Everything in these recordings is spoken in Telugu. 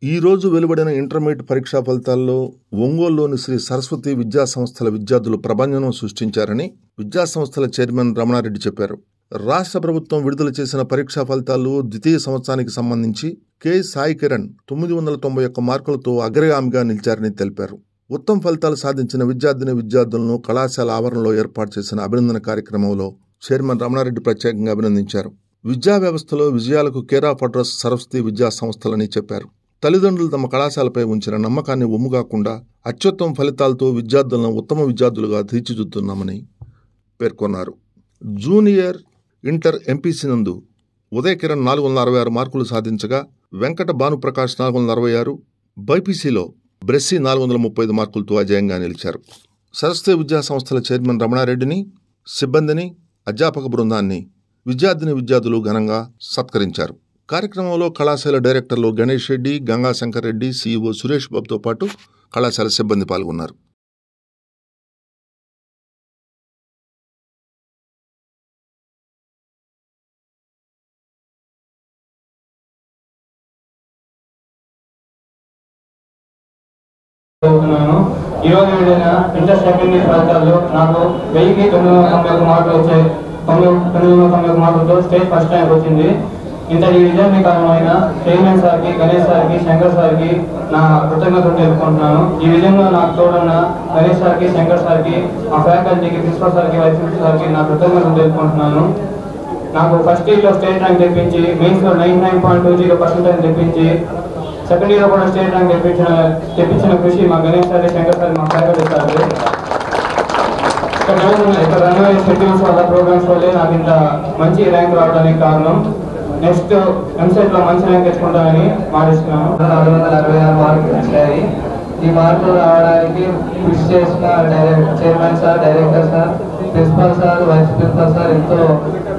ఈ రోజు వెలువడిన ఇంటర్మీడియట్ పరీక్షా ఫలితాల్లో ఒంగోలులోని శ్రీ సరస్వతి విద్యా సంస్థల విద్యార్థులు ప్రభంజనం సృష్టించారని విద్యాసంస్థల చైర్మన్ రమణారెడ్డి చెప్పారు. రాష్ట్ర ప్రభుత్వం విడుదల చేసిన పరీక్షా ఫలితాల్లో ద్వితీయ సంవత్సరానికి సంబంధించి కె సాయి కిరణ్ 991 మార్కులతో అగ్రగామిగా నిలిచారని తెలిపారు. ఉత్తమ ఫలితాలు సాధించిన విద్యార్థులను కళాశాల ఆవరణలో ఏర్పాటు చేసిన అభినందన కార్యక్రమంలో చైర్మన్ రమణారెడ్డి ప్రత్యేకంగా అభినందించారు. విద్యా వ్యవస్థలో విజయాలకు కేర్ ఆఫ్ అడ్రస్ సరస్వతి విద్యా సంస్థలని చెప్పారు. తల్లిదండ్రులు తమ కళాశాలపై ఉంచిన నమ్మకాన్ని ఒమ్ముగాకుండా అత్యుత్తమ ఫలితాలతో విద్యార్థులను ఉత్తమ విద్యార్థులుగా తీర్చిదిద్దుతున్నామని పేర్కొన్నారు. జూనియర్ ఇంటర్ ఎంపీసీ నందు ఉదయ కిరణ్ 466 మార్కులు సాధించగా వెంకట భానుప్రకాష్ 466, బైపీసీలో బ్రెస్సీ 435 మార్కులతో అజయంగా నిలిచారు. సరస్వతి విద్యా సంస్థల చైర్మన్ రమణారెడ్డిని, సిబ్బందిని, అధ్యాపక బృందాన్ని విద్యార్థులు ఘనంగా సత్కరించారు. కార్యక్రమంలో కళాశాల డైరెక్టర్లు గణేష్ రెడ్డి, గంగాశంకర్ రెడ్డి, సీఈఓ సురేష్ బాబుతో పాటు కళాశాల సిబ్బంది పాల్గొన్నారు. ఈరోజు ఇంటర్ సెకండరీ ఫలితాల్లో నాకు 1991 మార్కులు వచ్చాయి. 991 మార్కులతో స్టేట్ ఫస్ట్ ర్యాంక్ వచ్చింది. ఇంతటి విజయానికి కారణమైన చైర్మన్ సార్కి, గణేష్ సార్కి, శంకర్ సార్కి నా కృతజ్ఞతలు తెలుపుకుంటున్నాను. ఈ విజయంలో నాకు తోడున్న గణేష్ సార్కి, శంకర్ సార్కి, మా ఫ్యాకల్టీకి, ప్రిన్సిపల్ సార్కి, వైస్ ప్రిన్సిపల్ సార్కి నా కృతజ్ఞతలు తెలుపుకుంటున్నాను. నాకు ఫస్ట్ ఇయర్లో స్టేట్ ర్యాంక్ తెప్పించి, మెయిన్స్లో 99.20% తెప్పించి, సెకండ్ ఇయర్లో కూడా స్టేట్ ర్యాంక్ తెప్పించిన కృషి మా గణేష్ సార్, శంకర్ సార్, మా ఫ్యాకల్టీ సార్. ఇక్కడ రన్వే షెడ్యూల్స్ వల్ల, ప్రోగ్రామ్స్ వల్లే నాకు ఇంత మంచి ర్యాంక్ రావడానికి కారణం. నెక్స్ట్ ఎంసెట్లో మంచి ర్యాంక్ తెచ్చుకుంటానని మాటిస్తున్నాను. 466 మార్కులు వచ్చాయి. ఈ మార్కులు రావడానికి కృషి చేసిన chairman sir, director sir, principal sir, vice principal sir ఎంతో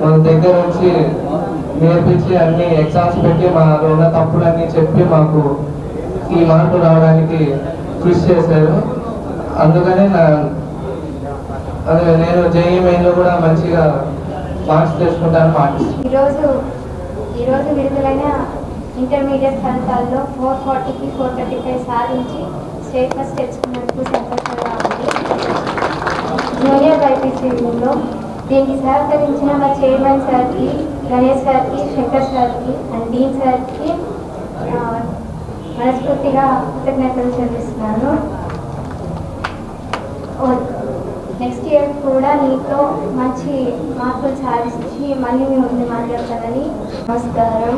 మన దగ్గర నుంచి నేర్పించి అన్ని ఎగ్జామ్స్ పెట్టి మాలో ఉన్న తప్పులన్నీ చెప్పి మాకు ఈ మార్కులు రావడానికి కృషి చేశారు. అందుకనే నేను జేఈ మెయిన్లో కూడా మంచిగా మార్క్స్ తెచ్చుకుంటాను పాటిస్తాను. ఈరోజు విడుదలైన ఇంటర్మీడియట్ ఫలితాల్లో 440కి 435 సాధించి స్టేట్ ఫస్ట్ తెచ్చుకున్నందుకు సంతోషంగా ఉంది. జూనియర్ బైపీసీలో దీనికి సహకరించిన మా చైర్మన్ సార్కి, గణేష్ సార్కి, శంకర్ సార్కి అండ్ డీన్ సార్కి మనస్ఫూర్తిగా కృతజ్ఞతలు చెల్లిస్తున్నాను. నెక్స్ట్ ఇయర్ కూడా నీతో మంచి మార్కులు సాధించి మళ్ళీ మీ ముందు మాట్లాడతానని. నమస్కారం,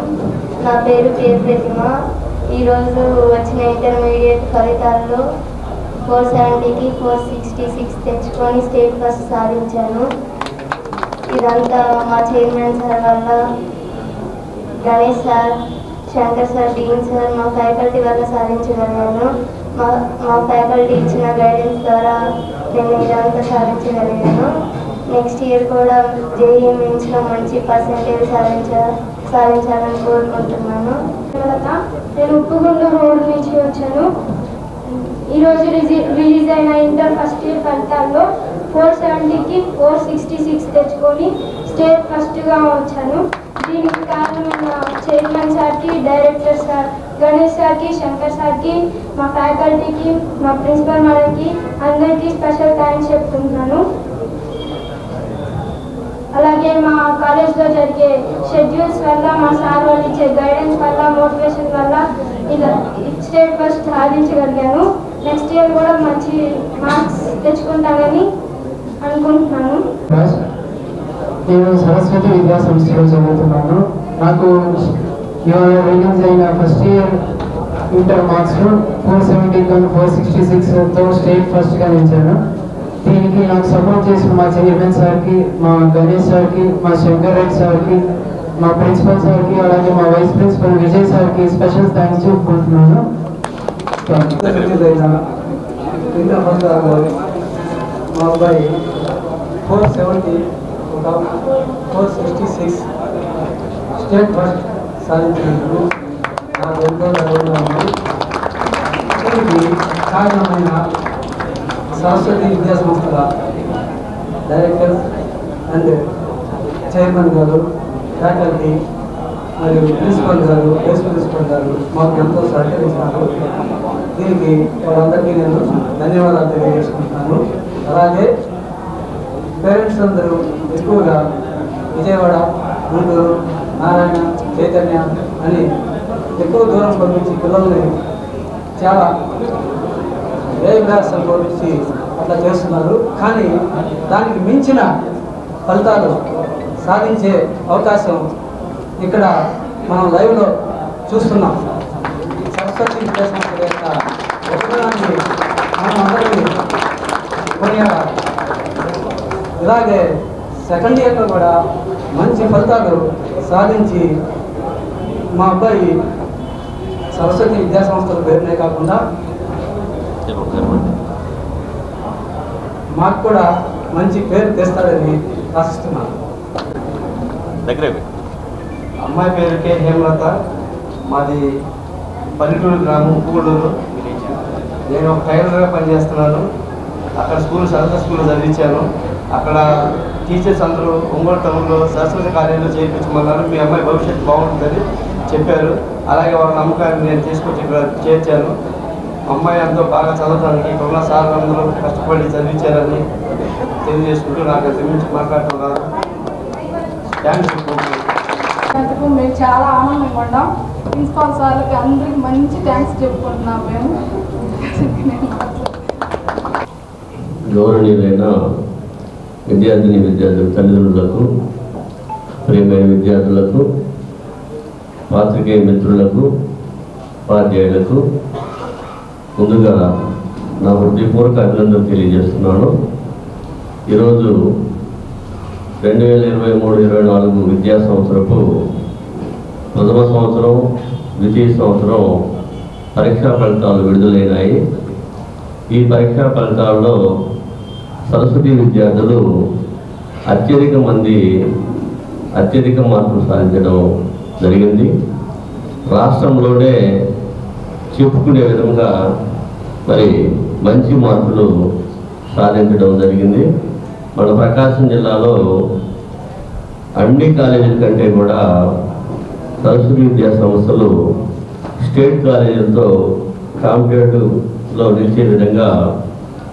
నా పేరు కే ప్రతిమ. ఈరోజు వచ్చిన ఇంటర్మీడియట్ ఫలితాల్లో 470కి 466 తెచ్చుకొని స్టేట్ ఫస్ట్ సాధించాను. ఇదంతా మా చైర్మన్ సార్ వల్ల, Ganesh sir, Shankar sir, dean sir, మా ఫ్యాకల్టీ వల్ల సాధించగలిగాను. మా ఫ్యాకల్టీ ఇచ్చిన గైడెన్స్ ద్వారా నేను ఇదంతా సాధించగలిగాను. నెక్స్ట్ ఇయర్ కూడా జేఈ మెయిన్స్లో మంచి పర్సెంటేజ్ సాధించాలని కోరుకుంటున్నాను. నేను ఉప్పుగుండ రోడ్ నుంచి వచ్చాను. ఈరోజు రిలీజ్ అయిన ఇంటర్ ఫస్ట్ ఇయర్ ఫలితాల్లో 470కి 466 తెచ్చుకొని స్టేట్ ఫస్ట్గా వచ్చాను. దీనికి కారణమైన చైర్మన్ సార్కి, డైరెక్టర్ సార్, గణేష్ సార్కి, శంకర్ సార్కి, మా ఫ్యాకల్టీకి, మా ప్రిన్సిపల్ మేడంకి అందరికీ స్పెషల్ థ్యాంక్స్ చెప్తున్నాను. అలాగే మా కాలేజ్లో జరిగే షెడ్యూల్స్ వల్ల, మా సార్ వాళ్ళు ఇచ్చే గైడెన్స్ వల్ల, మోటివేషన్ వల్ల ఇలా స్టేట్ ఫస్ట్ సాధించగలిగాను. నెక్స్ట్ ఇయర్ కూడా మంచి మార్క్స్ తెచ్చుకుంటానని అనుకుంటున్నాను. నేను సరస్వతి విద్యా సంస్థలో చదువుతున్నాను. నాకు ఇవాళ రిలీజ్ అయిన ఫస్ట్ ఇయర్ ఇంటర్ మార్క్స్ 470 466తో స్టేట్ ఫస్ట్గా నిలిచాను. దీనికి నాకు సపోర్ట్ చేసిన మా చైర్మన్ సార్కి, మా గణేష్ సార్కి, మా శంకర్ రెడ్డి సార్కి, మా ప్రిన్సిపల్ సార్కి, అలాగే మా వైస్ ప్రిన్సిపల్ విజయ్ సార్కి స్పెషల్ థ్యాంక్స్ చెప్పుకుంటున్నాను. ఇంటర్ ఫస్ట్ మా అబ్బాయి 470 466 స్టేట్ ఫస్ట్ సాధించినందుకు నాకు ఎంతో గర్వంగా ఉంది. దీనికి కారణమైన సరస్వతి విద్యా సంస్థల డైరెక్టర్ అండ్ చైర్మన్ గారు, ఫ్యాకల్టీ, మరియు ప్రిన్సిపల్ గారు, వైస్ ప్రిన్సిపల్ గారు మాకు ఎంతో సహకరించారు. దీనికి వాళ్ళందరికీ నేను ధన్యవాదాలు తెలియజేసుకుంటున్నాను. అలాగే పేరెంట్స్ అందరూ ఎక్కువగా విజయవాడ, గుంటూరు, నారాయణ, చైతన్య అని ఎక్కువ దూరం పంపించి పిల్లల్ని చాలా వ్యయభ్యాసం పంపించి అట్లా చేస్తున్నారు. కానీ దానికి మించిన ఫలితాలు సాధించే అవకాశం ఇక్కడ మనం లైవ్లో చూస్తున్నాం. సరస్వతి విద్యాసంస్థ యొక్క గొప్పతనాన్ని మనం అందరికీ కొనియాడాలి. ఇలాగే సెకండ్ ఇయర్లో కూడా మంచి ఫలితాలు సాధించి మా అబ్బాయి సరస్వతి విద్యాసంస్థల పేరునే కాకుండా మాకు కూడా మంచి పేరు తెస్తాడని ఆశిస్తున్నాను. అమ్మాయి పేరు కే హేమలత, మాది పల్లెటూరు గ్రామం ఉప్పుగూడూరు. నేను ఒక టైలర్గా పనిచేస్తున్నాను. అక్కడ సరస్వతి స్కూల్లో చదివించాను. అక్కడ టీచర్స్ అందరూ ఒంగోలు టౌన్లో సరస్వతి కాలేజీలో చేర్పించమన్నారు. మీ అమ్మాయి భవిష్యత్తు బాగుంటుందని చెప్పారు. అలాగే వాళ్ళ నమ్మకాన్ని నేను తీసుకొచ్చి ఇక్కడ చేర్చాను. అమ్మాయి ఎంతో బాగా చదవడానికి ఇక్కడ ఉన్న సార్లు అందరూ కష్టపడి చదివించారని తెలియజేసుకుంటూ నాకు అంత మించి మాట్లాడుతున్నారు. థ్యాంక్స్. మేము చాలా ఆనందంగా ఉన్నాం. ప్రిన్సిపాల్ సార్లకి అందరికి మంచి థ్యాంక్స్ చెప్పుకుంటున్నాం. మేము గౌరవనీయులైన విద్యార్థుల తల్లిదండ్రులకు, ప్రియమైన విద్యార్థులకు, పాత్రికేయ మిత్రులకు, ఉపాధ్యాయులకు ముందుగా నా హృదయపూర్వక అభినందనలు తెలియజేస్తున్నాను. ఈరోజు 2023-24 విద్యా సంవత్సరపు ప్రథమ సంవత్సరం, ద్వితీయ సంవత్సరం పరీక్షా ఫలితాలు విడుదలైనాయి. ఈ పరీక్షా ఫలితాల్లో సరస్వతి విద్యార్థులు అత్యధిక మార్కులు సాధించడం జరిగింది. రాష్ట్రంలోనే చెప్పుకునే విధంగా మరి మంచి మార్కులు సాధించడం జరిగింది. మన ప్రకాశం జిల్లాలో అన్ని కాలేజీల కంటే కూడా సరస్వతి విద్యా సంస్థలు స్టేట్ కాలేజీలతో కాంపిటేటివ్లో నిలిచే విధంగా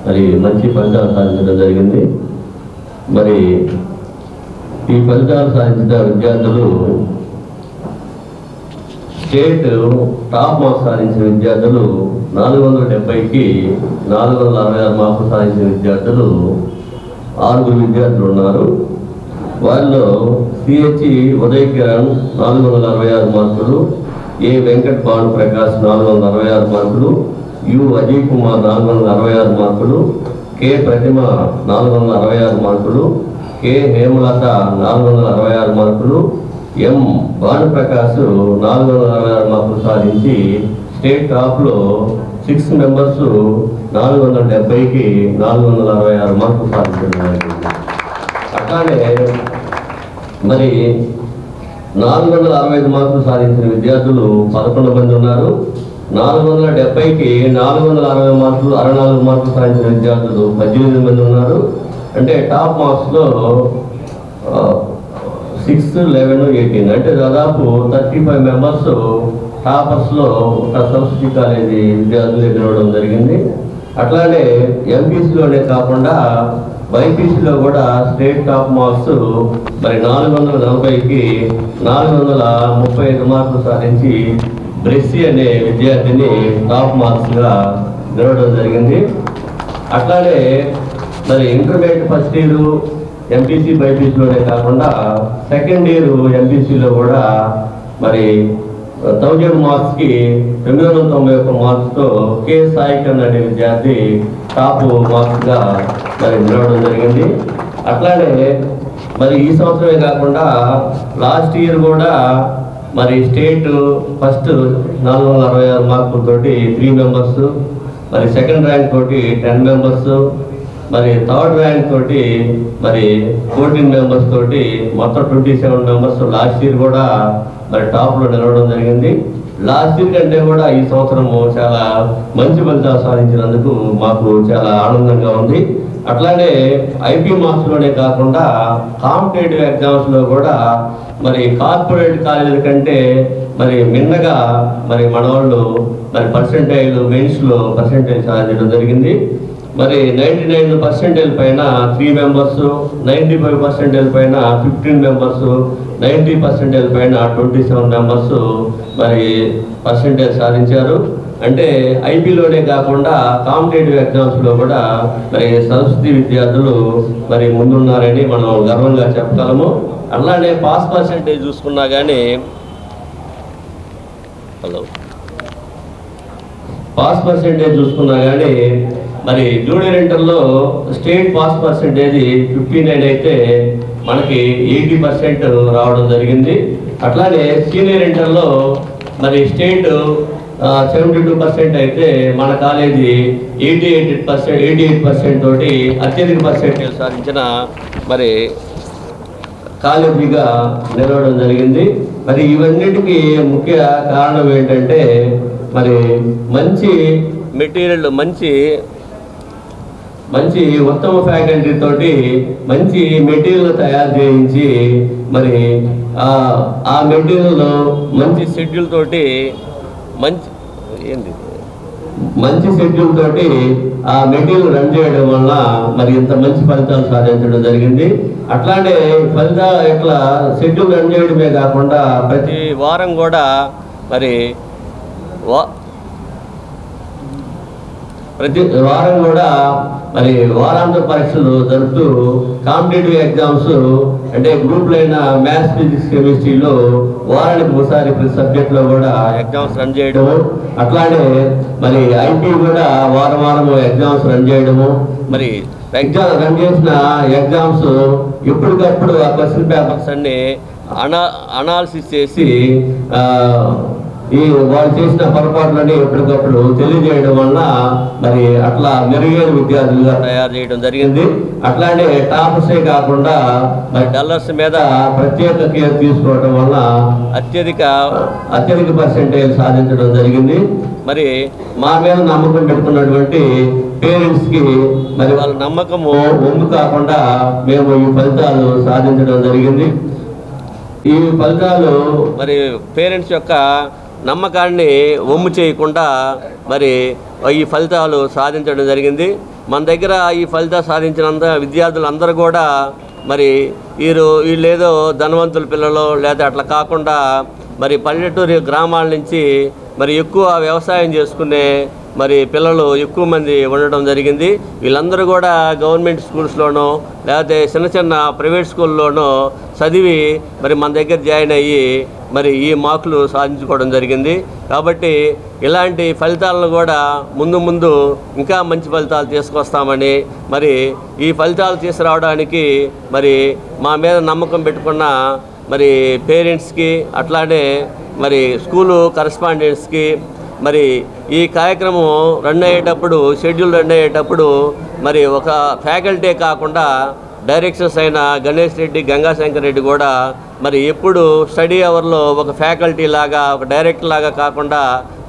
మరి మంచి ఫలితాలు సాధించడం జరిగింది. మరి ఈ ఫలితాలు సాధించిన విద్యార్థులు స్టేట్ టాప్ మార్క్స్ సాధించిన విద్యార్థులు 470కి 466 మార్కులు సాధించిన విద్యార్థులు 6 విద్యార్థులు ఉన్నారు. వారిలో సిహెచ్ఈ ఉదయ్ కిరణ్ 466 మార్కులు, ఏ వెంకట్ భాను ప్రకాష్ 466 మార్కులు, యు అజయ్ కుమార్ 466 మార్కులు, కె ప్రతిమ 466 మార్కులు, కె హేమలత 466 మార్కులు, ఎం భానుప్రకాష్ 466 మార్కులు సాధించి స్టేట్ టాప్లో 6 మెంబర్స్ 470కి 466 మార్కులు సాధించడం జరిగింది. అట్లానే మరి 465 మార్కులు సాధించిన విద్యార్థులు 11 మంది ఉన్నారు. 470కి 460 మార్కులు 64 మార్కులు సాధించిన విద్యార్థులు 18 మంది ఉన్నారు. అంటే టాప్ మార్క్స్లో 6, 11, 18 అంటే దాదాపు 35 మెంబర్స్ టాపర్స్లో ఒక సరస్వతి కాలేజీ విద్యార్థులు ఎదురవడం జరిగింది. అట్లానే ఎంపీసీలోనే కాకుండా బైపీసీలో కూడా స్టేట్ టాప్ మార్క్స్ మరి 440కి 435 మార్కులు సాధించి బ్రెస్సీ అనే విద్యార్థిని టాప్ మార్క్స్గా నిలవడం జరిగింది. అట్లానే మరి ఇంటర్మీడియట్ ఫస్ట్ ఇయర్ ఎంపీసీ బైపీసీలోనే కాకుండా సెకండ్ ఇయర్ ఎంపీసీలో కూడా మరి 1000 మార్క్స్కి 991 మార్క్స్తో కె సాయికన్ అనే విద్యార్థి టాప్ మార్క్స్గా మరి నిలవడం జరిగింది. అట్లానే మరి ఈ సంవత్సరమే కాకుండా లాస్ట్ ఇయర్ కూడా మరి స్టేట్ ఫస్ట్ 466 మార్కులతోటి 3 మెంబర్స్, మరి సెకండ్ ర్యాంక్ తోటి 10 మెంబర్స్, మరి థర్డ్ ర్యాంక్ తోటి మరి 14 మెంబర్స్ తోటి మొత్తం 27 మెంబర్స్ లాస్ట్ ఇయర్ కూడా మరి టాప్లో నిలవడం జరిగింది. లాస్ట్ ఇయర్ కంటే కూడా ఈ సంవత్సరము చాలా మంచి ఫలితాలు సాధించినందుకు మాకు చాలా ఆనందంగా ఉంది. అట్లానే ఐపీ మార్క్స్లోనే కాకుండా కాంపిటేటివ్ ఎగ్జామ్స్లో కూడా మరి కార్పొరేట్ కాలేజీల కంటే మరి మిన్నగా మరి మన వాళ్ళు మరి పర్సెంటేజ్ మెయిన్స్లో పర్సెంటేజ్ సాధించడం జరిగింది. మరి 99% పైన 3 మెంబర్స్, 95% పైన 15 మెంబర్స్, 90% పైన 27 మెంబర్స్ మరి పర్సెంటేజ్ సాధించారు. అంటే ఐపీలోనే కాకుండా కాంపిటేటివ్ ఎగ్జామ్స్లో కూడా మరి సరస్వతి విద్యార్థులు మరి ముందున్నారని మనం గర్వంగా చెప్పగలము. అలానే పాస్ పర్సెంటేజ్ చూసుకున్నా కానీ మరి జూనియర్ ఇంటర్లో స్టేట్ పాస్ పర్సెంటేజ్ 59 అయితే మనకి 80% రావడం జరిగింది. అట్లానే సీనియర్ ఇంటర్లో మరి స్టేట్ 72% అయితే మన కాలేజీ 88% తోటి అత్యధిక పర్సెంటేజ్ సాధించిన మరి కాలేజీగా నిలవడం జరిగింది. మరి ఇవన్నిటికీ ముఖ్య కారణం ఏంటంటే మరి మంచి మెటీరియల్, మంచి ఉత్తమ ఫ్యాకల్టీ తోటి మంచి మెటీరియల్ తయారు చేయించి మరి ఆ మెటీరియల్ మంచి షెడ్యూల్ తోటి మంచి షెడ్యూల్ తోటి ఆ మెటీరియల్ రన్ చేయడం వల్ల మరి ఇంత మంచి ఫలితాలు సాధించడం జరిగింది. అట్లానే ఫలితాలు ఇట్లా షెడ్యూల్ రన్ చేయడమే కాకుండా ప్రతి వారం కూడా మరి వారాంత పరీక్షలు జరుపుతూ కాంపిటేటివ్ ఎగ్జామ్స్ అంటే గ్రూప్లైన మ్యాథ్స్, ఫిజిక్స్, కెమిస్ట్రీలో వారానికి ఒకసారి ప్రతి సబ్జెక్ట్లో కూడా ఎగ్జామ్స్ రన్ చేయడము. అట్లానే మరి ఐపీ కూడా వారం ఎగ్జామ్స్ రన్ చేయడము. మరి ఎగ్జామ్ రన్ చేసిన ఎగ్జామ్స్ ఎప్పటికప్పుడు ఆ క్వశ్చన్ పేపర్స్ అన్ని అనాలిసిస్ చేసి వాళ్ళు చేసిన పొరపాట్లని ఎప్పటికప్పుడు తెలియజేయడం వల్ల మరి అట్లా మెరుగైన విద్యార్థులుగా తయారు చేయడం జరిగింది. అట్లానే టాపర్సే కాకుండా మరి డల్లర్స్ మీద ప్రత్యేక కేర్ తీసుకోవడం వల్ల అత్యధిక పర్సెంటేజ్ సాధించడం జరిగింది. మరి మా మీద నమ్మకం పెట్టుకున్నటువంటి పేరెంట్స్కి మరి వాళ్ళ నమ్మకము ఒమ్ము కాకుండా మేము ఈ ఫలితాలు సాధించడం జరిగింది. ఈ ఫలితాలు మరి పేరెంట్స్ యొక్క నమ్మకాన్ని ఒమ్ము చేయకుండా మరి ఈ ఫలితాలు సాధించడం జరిగింది. మన దగ్గర ఈ ఫలితాలు సాధించినంత విద్యార్థులందరూ కూడా మరి వీళ్ళేదో ధనవంతుల పిల్లలు లేదా అట్లా కాకుండా మరి పల్లెటూరు గ్రామాల నుంచి మరి ఎక్కువ వ్యవసాయం చేసుకునే మరి పిల్లలు ఎక్కువ మంది ఉండడం జరిగింది. వీళ్ళందరూ కూడా గవర్నమెంట్ స్కూల్స్లోనో లేకపోతే చిన్న ప్రైవేట్ స్కూల్లోనో చదివి మరి మన దగ్గర జాయిన్ అయ్యి మరి ఈ మార్కులు సాధించుకోవడం జరిగింది. కాబట్టి ఇలాంటి ఫలితాలను కూడా ముందు ఇంకా మంచి ఫలితాలు తీసుకొస్తామని మరి ఈ ఫలితాలు తీసుకురావడానికి మరి మా మీద నమ్మకం పెట్టుకున్న మరి పేరెంట్స్కి అట్లానే మరి స్కూలు కరెస్పాండెంట్స్కి మరి ఈ కార్యక్రమం షెడ్యూల్ రన్ అయ్యేటప్పుడు మరి ఒక ఫ్యాకల్టీ కాకుండా డైరెక్టర్స్ అయిన గణేష్ రెడ్డి, గంగాశంకర్ రెడ్డి కూడా మరి ఎప్పుడు స్టడీ అవర్లో ఒక ఫ్యాకల్టీ లాగా, ఒక డైరెక్టర్ లాగా కాకుండా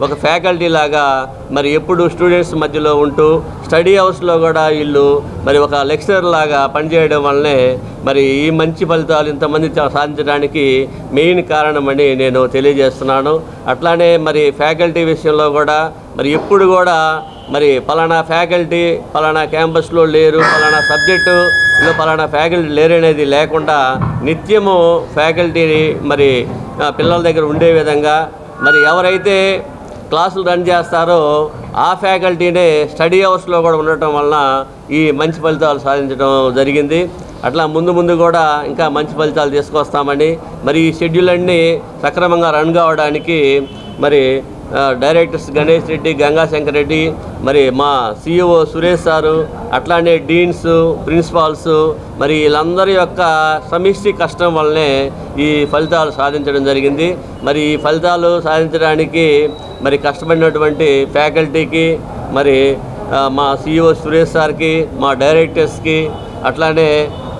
ఒక ఫ్యాకల్టీ లాగా మరి ఎప్పుడు స్టూడెంట్స్ మధ్యలో ఉంటూ స్టడీ అవర్స్లో కూడా వీళ్ళు మరి ఒక లెక్చరర్ లాగా పనిచేయడం వల్లనే మరి ఈ మంచి ఫలితాలు ఇంతమంది సాధించడానికి మెయిన్ కారణమని నేను తెలియజేస్తున్నాను. అట్లానే మరి ఫ్యాకల్టీ విషయంలో కూడా మరి ఎప్పుడు కూడా మరి పలానా ఫ్యాకల్టీ పలానా క్యాంపస్లో లేరు, పలానా సబ్జెక్టులో పలానా ఫ్యాకల్టీ లేరు అనేది లేకుండా నిత్యము ఫ్యాకల్టీని మరి పిల్లల దగ్గర ఉండే విధంగా మరి ఎవరైతే క్లాసులు రన్ చేస్తారో ఆ ఫ్యాకల్టీనే స్టడీ అవర్స్లో కూడా ఉండటం వలన ఈ మంచి ఫలితాలు సాధించడం జరిగింది. అట్లా ముందు కూడా ఇంకా మంచి ఫలితాలు తీసుకొస్తామని మరి ఈ షెడ్యూల్ అన్నీ సక్రమంగా రన్ కావడానికి మరి డైరెక్టర్స్ గణేష్ రెడ్డి, గంగాశంకర్ రెడ్డి, మరి మా సిఇఓ సురేష్ సారు, అట్లానే డీన్స్, ప్రిన్సిపాల్స్ మరి వీళ్ళందరి యొక్క సమిష్టి కష్టం వల్లనే ఈ ఫలితాలు సాధించడం జరిగింది. మరి ఈ ఫలితాలు సాధించడానికి మరి కష్టపడినటువంటి ఫ్యాకల్టీకి మరి మా సిఇఓ సురేష్ సార్కి, మా డైరెక్టర్స్కి, అట్లానే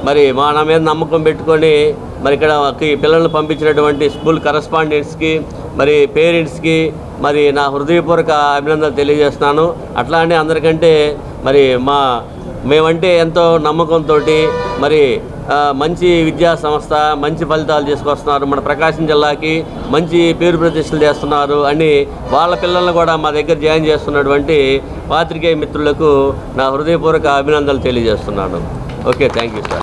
మరి నా మీద నమ్మకం పెట్టుకొని మరి ఇక్కడ పిల్లలను పంపించినటువంటి స్కూల్ కరెస్పాండెంట్స్కి మరి పేరెంట్స్కి మరి నా హృదయపూర్వక అభినందనలు తెలియజేస్తున్నాను. అట్లానే అందరికంటే మరి మా మేమంటే ఎంతో నమ్మకంతో మరి మంచి విద్యా సంస్థ మంచి ఫలితాలు తీసుకొస్తున్నారు, మన ప్రకాశం జిల్లాకి మంచి పేరు ప్రతిష్టలు చేస్తున్నారు అని వాళ్ళ పిల్లలను కూడా మా దగ్గర జాయిన్ చేస్తున్నటువంటి పాత్రికేయ మిత్రులకు నా హృదయపూర్వక అభినందనలు తెలియజేస్తున్నాను. Okay, thank you sir.